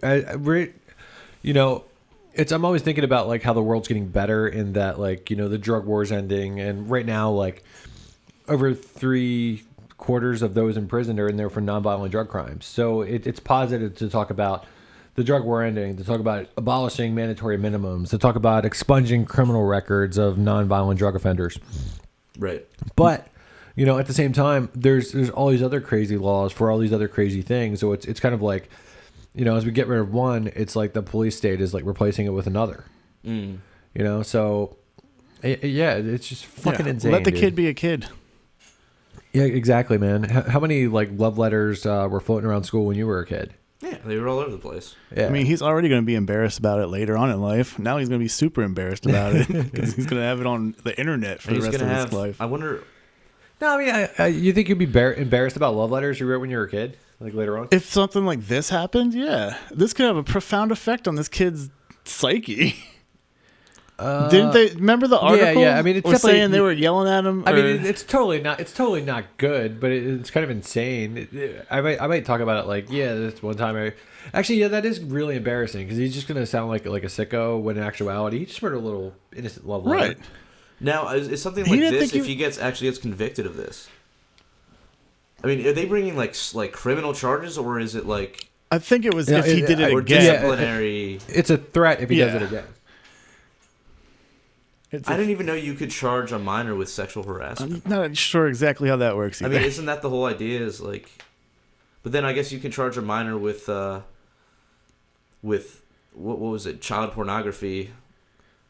[SPEAKER 1] you know, I'm always thinking about, like, how the world's getting better in that, like, you know, the drug war's ending. And right now, like, over 3/4 of those in prison are in there for nonviolent drug crimes. So it's positive to talk about the drug war ending, to talk about abolishing mandatory minimums, to talk about expunging criminal records of nonviolent drug offenders.
[SPEAKER 2] Right.
[SPEAKER 1] But, you know, at the same time, there's all these other crazy laws for all these other crazy things. So it's kind of like, you know, as we get rid of one, it's like the police state is like replacing it with another. You know, so yeah, it's just fucking insane.
[SPEAKER 3] Let the kid be a kid.
[SPEAKER 1] Yeah, exactly, man. How many like love letters were floating around school when you were a kid?
[SPEAKER 2] Yeah, they were all over the place.
[SPEAKER 1] Yeah.
[SPEAKER 3] I mean, he's already going to be embarrassed about it later on in life. Now he's going to be super embarrassed about it because he's going to have it on the internet for the rest of his life.
[SPEAKER 2] I wonder.
[SPEAKER 1] No, I mean, you think you'd be embarrassed about love letters you wrote when you were a kid, like later on?
[SPEAKER 3] If something like this happened, yeah, this could have a profound effect on this kid's psyche. Didn't they remember the article?
[SPEAKER 1] Yeah. I mean, it's
[SPEAKER 3] was saying they were yelling at him.
[SPEAKER 1] I mean, it's totally not good, but it's kind of insane. I might talk about it like, yeah, this one time. Actually, yeah, that is really embarrassing because he's just gonna sound like a sicko when in actuality he just wrote a little innocent love letter.
[SPEAKER 3] Right.
[SPEAKER 2] Now, is something like this, if he actually gets convicted of this? I mean, are they bringing like criminal charges, or is it like?
[SPEAKER 3] I think it was if he did it
[SPEAKER 2] or
[SPEAKER 3] again.
[SPEAKER 2] Disciplinary.
[SPEAKER 1] It's a threat if he does it again.
[SPEAKER 2] I didn't even know you could charge a minor with sexual harassment.
[SPEAKER 3] I'm not sure exactly how that works either.
[SPEAKER 2] I mean, isn't that the whole idea? Is like, but then I guess you can charge a minor with what was it? Child pornography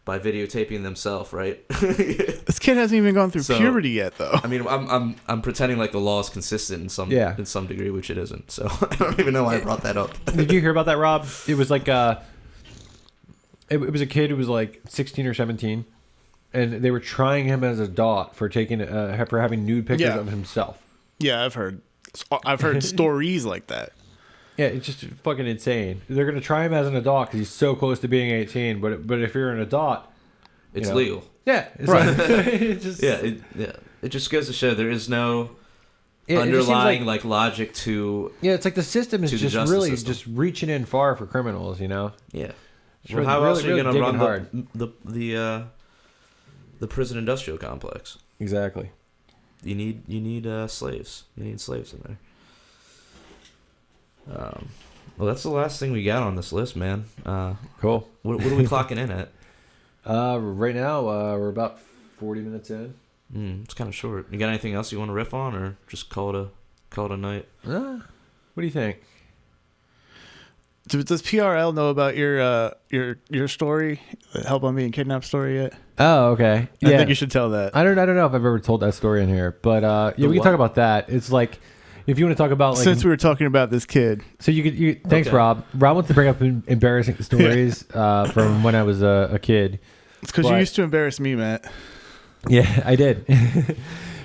[SPEAKER 2] by videotaping themselves, right?
[SPEAKER 3] This kid hasn't even gone through puberty yet, though.
[SPEAKER 2] I mean, I'm pretending like the law is consistent in some degree, which it isn't. So I don't even know why I brought that up.
[SPEAKER 1] Did you hear about that, Rob? It was like it was a kid who was like 16 or 17. And they were trying him as a dot for having nude pictures of himself.
[SPEAKER 3] Yeah, I've heard stories like that.
[SPEAKER 1] Yeah, it's just fucking insane. They're gonna try him as an adult because he's so close to being 18. But if you're an adult,
[SPEAKER 2] it's legal.
[SPEAKER 1] Yeah,
[SPEAKER 3] right.
[SPEAKER 2] It just goes to show there is no underlying like logic to.
[SPEAKER 1] Yeah, it's like the system is just really just reaching in far for criminals. You know.
[SPEAKER 2] Yeah. Well, how else are you gonna run the prison industrial complex?
[SPEAKER 1] Exactly.
[SPEAKER 2] You need slaves. You need slaves in there. Well, that's the last thing we got on this list, man.
[SPEAKER 1] Cool.
[SPEAKER 2] What are we clocking in at?
[SPEAKER 1] Right now we're about 40 minutes in.
[SPEAKER 2] It's kind of short. You got anything else you want to riff on, or just call it a night?
[SPEAKER 1] What do you think?
[SPEAKER 3] Does PRL know about your story, Help on Being Kidnapped story yet?
[SPEAKER 1] Oh, okay.
[SPEAKER 3] I think you should tell that.
[SPEAKER 1] I don't know if I've ever told that story in here, but we can talk about that. It's like, if you want to talk about like,
[SPEAKER 3] since we were talking about this kid,
[SPEAKER 1] so thanks,
[SPEAKER 2] Okay.
[SPEAKER 1] Rob. Rob wants to bring up embarrassing stories from when I was a kid.
[SPEAKER 3] it's because you used to embarrass me, Matt.
[SPEAKER 1] Yeah, I did.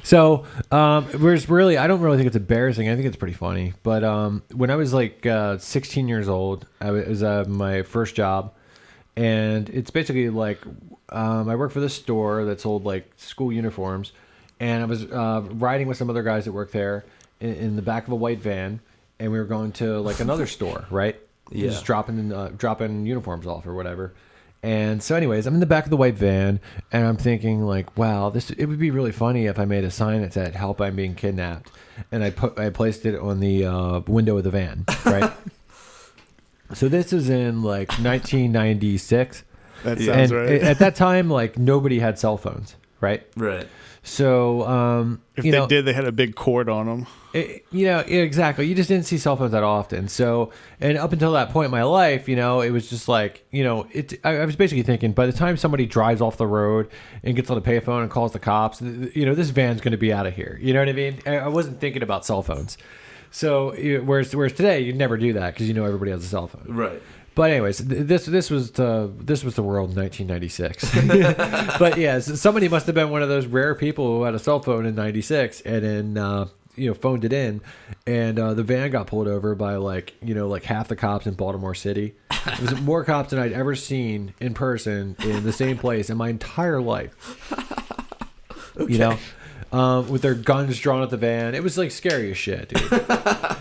[SPEAKER 1] So, whereas really, I don't really think it's embarrassing. I think it's pretty funny. But when I was like 16 years old, it was my first job, and it's basically like I work for this store that sold like school uniforms, and I was riding with some other guys that work there in the back of a white van, and we were going to like another store, right?
[SPEAKER 2] Yeah.
[SPEAKER 1] Just dropping uniforms off or whatever. And so, anyways, I'm in the back of the white van, and I'm thinking, like, wow, it would be really funny if I made a sign that said "Help! I'm being kidnapped," and I placed it on the window of the van, right? So this was in like 1996.
[SPEAKER 3] That sounds right.
[SPEAKER 1] At that time, like nobody had cell phones, right?
[SPEAKER 2] Right.
[SPEAKER 1] So,
[SPEAKER 3] if they did, they had a big cord on them.
[SPEAKER 1] Exactly. You just didn't see cell phones that often. So, and up until that point in my life, it was just like, I was basically thinking by the time somebody drives off the road and gets on a payphone and calls the cops, this van's going to be out of here. You know what I mean? I wasn't thinking about cell phones. So, whereas today, you'd never do that because everybody has a cell phone.
[SPEAKER 2] Right.
[SPEAKER 1] But anyways, this was the world in 1996. But yeah, somebody must have been one of those rare people who had a cell phone in '96 and then phoned it in, and the van got pulled over by like half the cops in Baltimore City. It was more cops than I'd ever seen in person in the same place in my entire life.
[SPEAKER 2] Okay.
[SPEAKER 1] With their guns drawn at the van. It was like scary as shit, dude.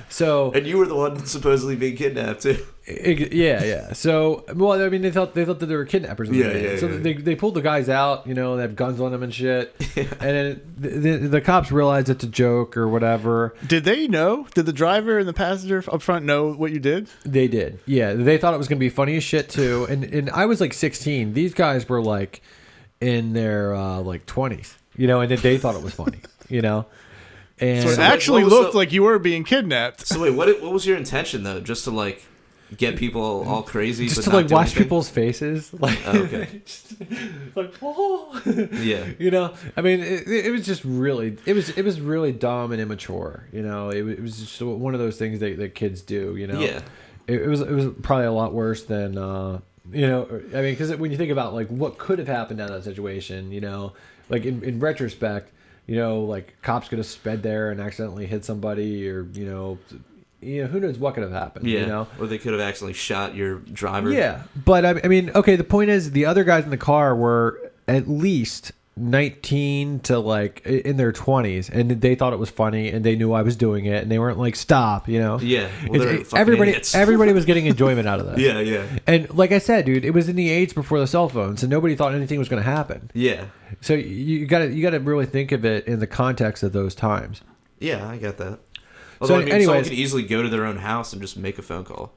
[SPEAKER 1] So
[SPEAKER 2] And you were the one supposedly being kidnapped too.
[SPEAKER 1] Yeah. So, well, I mean, they thought that there were kidnappers. In the van. So they pulled the guys out. They have guns on them and shit. Yeah. And then the cops realized it's a joke or whatever.
[SPEAKER 3] Did they know? Did the driver and the passenger up front know what you did?
[SPEAKER 1] They did. Yeah, they thought it was gonna be funny as shit too. And I was like 16. These guys were like in their like 20s. And then they thought it was funny. And
[SPEAKER 3] So it actually looked like you were being kidnapped.
[SPEAKER 2] So wait, what was your intention though? Just to like get people all crazy,
[SPEAKER 1] just
[SPEAKER 2] but
[SPEAKER 1] to
[SPEAKER 2] not
[SPEAKER 1] like
[SPEAKER 2] do
[SPEAKER 1] watch
[SPEAKER 2] anything?
[SPEAKER 1] people's faces, like
[SPEAKER 2] Okay.
[SPEAKER 1] like oh,
[SPEAKER 2] Yeah.
[SPEAKER 1] I mean, it was just really, it was really dumb and immature. It was just one of those things that kids do.
[SPEAKER 2] Yeah.
[SPEAKER 1] It was probably a lot worse than I mean, because when you think about like what could have happened in that situation, like in retrospect, like cops could have sped there and accidentally hit somebody, or who knows what could have happened.
[SPEAKER 2] Yeah. Or they could have accidentally shot your driver.
[SPEAKER 1] Yeah, but I mean, okay. The point is, the other guys in the car were at least 19 to like in their 20s, and they thought it was funny, and they knew I was doing it, and they weren't like, "Stop," Yeah.
[SPEAKER 2] Well, they're fucking idiots.
[SPEAKER 1] Everybody was getting enjoyment out of that.
[SPEAKER 2] Yeah.
[SPEAKER 1] And like I said, dude, it was in the age before the cell phone, so nobody thought anything was going to happen.
[SPEAKER 2] Yeah.
[SPEAKER 1] So you got to really think of it in the context of those times.
[SPEAKER 2] Yeah, I get that. Although, someone could easily go to their own house and just make a phone call.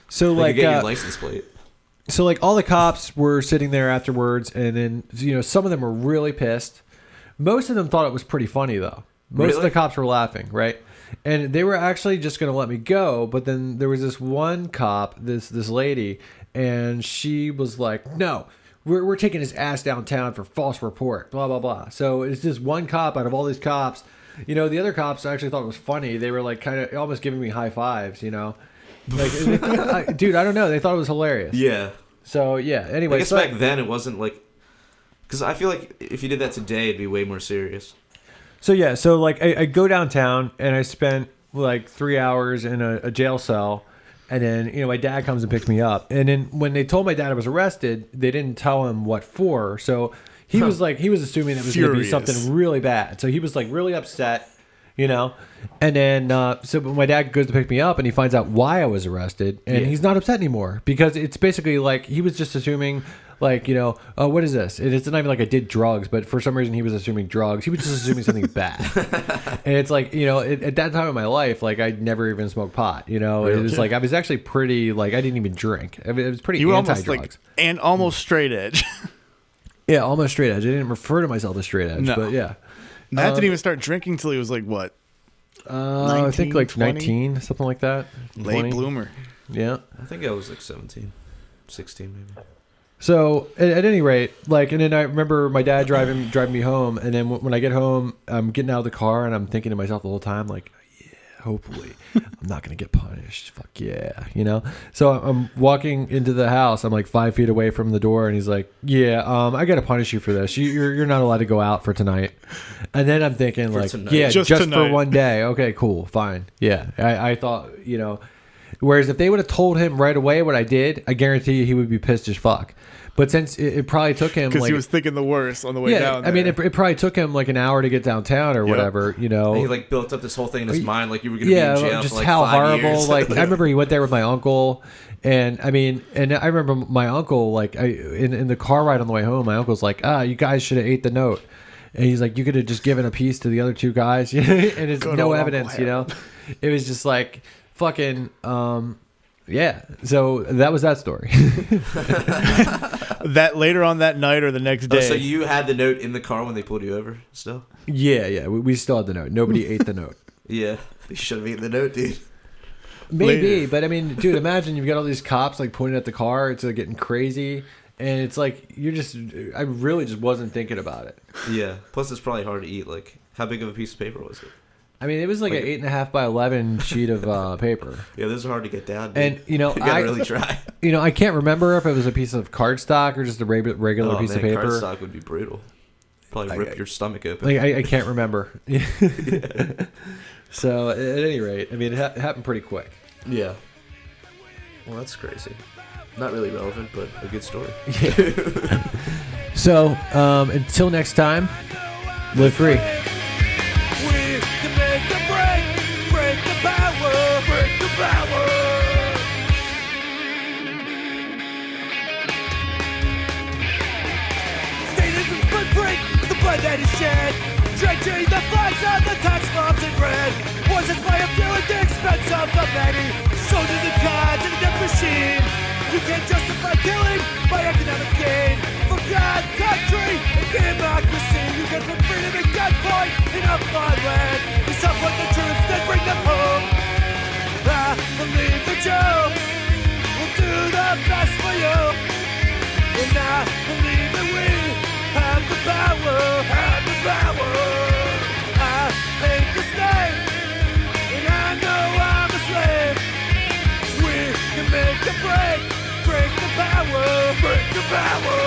[SPEAKER 1] So
[SPEAKER 2] They
[SPEAKER 1] like
[SPEAKER 2] could get your license plate.
[SPEAKER 1] So like all the cops were sitting there afterwards, and then some of them were really pissed. Most of them thought it was pretty funny though. Most of the cops were laughing, right? And they were actually just going to let me go, but then there was this one cop, this lady, and she was like, "No, we're taking his ass downtown for false report, blah blah blah." So it's just one cop out of all these cops. The other cops actually thought it was funny. They were like kind of almost giving me high fives, Like, dude, I don't know. They thought it was hilarious.
[SPEAKER 2] Yeah.
[SPEAKER 1] So yeah. Anyway,
[SPEAKER 2] I guess back then it wasn't like, because I feel like if you did that today, it'd be way more serious.
[SPEAKER 1] So yeah. So like, I go downtown and I spent like 3 hours in a jail cell, and then my dad comes and picks me up. And then when they told my dad I was arrested, they didn't tell him what for. So he was like, he was assuming it was going to be something really bad. So he was like really upset. And then so my dad goes to pick me up, and he finds out why I was arrested, and he's not upset anymore, because it's basically like he was just assuming like, oh, what is this? It's not even like I did drugs, but for some reason he was assuming drugs. He was just assuming something bad. And it's like, at that time in my life, like I'd never even smoked pot, It was like I was actually pretty, like I didn't even drink. I mean, it was pretty anti-drugs.
[SPEAKER 3] And almost straight edge.
[SPEAKER 1] Yeah, almost straight edge. I didn't refer to myself as straight edge, but yeah.
[SPEAKER 3] Matt didn't even start drinking till he was like what? 19,
[SPEAKER 1] I think like
[SPEAKER 3] 20?
[SPEAKER 1] 19, something like that.
[SPEAKER 3] Late
[SPEAKER 1] 20.
[SPEAKER 3] bloomer.
[SPEAKER 1] Yeah.
[SPEAKER 2] I think I was like 17, 16 maybe.
[SPEAKER 1] So at any rate, like, and then I remember my dad driving me home, and then when I get home, I'm getting out of the car, and I'm thinking to myself the whole time, like, yeah, hopefully I'm not gonna get punished. Fuck yeah, you know. So I'm walking into the house. I'm like 5 feet away from the door, and he's like, "Yeah, I gotta punish you for this. You're not allowed to go out for tonight." And then I'm thinking like,
[SPEAKER 2] tonight.
[SPEAKER 1] "Yeah, just for
[SPEAKER 3] tonight.
[SPEAKER 1] one day. Okay, cool, fine. Yeah." I thought, you know. Whereas if they would have told him right away what I did, I guarantee you he would be pissed as fuck. But since it probably took him
[SPEAKER 3] because
[SPEAKER 1] like,
[SPEAKER 3] he was thinking the worst on the way down there.
[SPEAKER 1] I mean, it probably took him like an hour to get downtown or whatever, you know.
[SPEAKER 2] And he like built up this whole thing in his mind, like you were gonna be in jail
[SPEAKER 1] just
[SPEAKER 2] for like
[SPEAKER 1] how
[SPEAKER 2] 5
[SPEAKER 1] horrible.
[SPEAKER 2] years.
[SPEAKER 1] Like I remember he went there with my uncle, and I mean, and I remember my uncle like in the car ride on the way home, my uncle's like, you guys should have ate the note. And he's like, you could have just given a piece to the other two guys, and it's
[SPEAKER 3] Good
[SPEAKER 1] no
[SPEAKER 3] old
[SPEAKER 1] evidence,
[SPEAKER 3] Uncle
[SPEAKER 1] you know. It was just like fucking. Yeah, so that was that story.
[SPEAKER 3] That later on that night or the next day.
[SPEAKER 2] Oh, so you had the note in the car when they pulled you over still?
[SPEAKER 1] Yeah, we still had the note. Nobody ate the note.
[SPEAKER 2] Yeah, they should have eaten the note, dude.
[SPEAKER 1] Maybe,
[SPEAKER 3] Later.
[SPEAKER 1] but I mean, dude, imagine you've got all these cops like pointing at the car. It's like getting crazy, and it's like I really just wasn't thinking about it.
[SPEAKER 2] Yeah. Plus, it's probably hard to eat. Like, how big of a piece of paper was it?
[SPEAKER 1] I mean, it was like an 8.5 by 11 sheet of paper.
[SPEAKER 2] Yeah, those are hard to get down, dude.
[SPEAKER 1] And you know,
[SPEAKER 2] you gotta really try.
[SPEAKER 1] You know, I can't remember if it was a piece of cardstock or just a regular piece of paper.
[SPEAKER 2] Cardstock would be brutal. Probably rip your stomach open.
[SPEAKER 1] Like I can't remember. So at any rate, I mean, it happened pretty quick.
[SPEAKER 2] Yeah. Well, that's crazy. Not really relevant, but a good story.
[SPEAKER 1] So until next time, live free.
[SPEAKER 4] We can make a break the power, break the power. Statism's blood break is the blood that is shed, drenching the flags on the tax bombs in red. Poisoned by a few at the expense of the many, sold to the gods and the death machine. You can't justify killing by economic gain. For God, country, and democracy, you can put freedom and gunpoint in a fine land. We support the troops, then bring them home. I believe that you will do the best for you. And I believe that we have the power, have the power. I hate the state, and I know I'm a slave. We can make a break the power, break the power.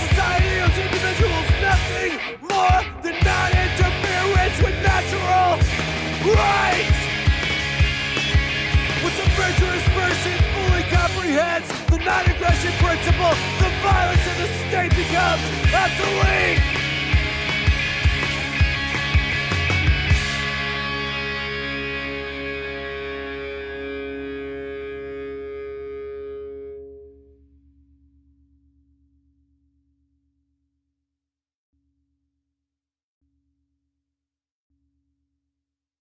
[SPEAKER 4] Society owes individuals nothing more than non-interference with natural rights. Once a virtuous person fully comprehends the non-aggression principle, the violence of the state becomes obsolete.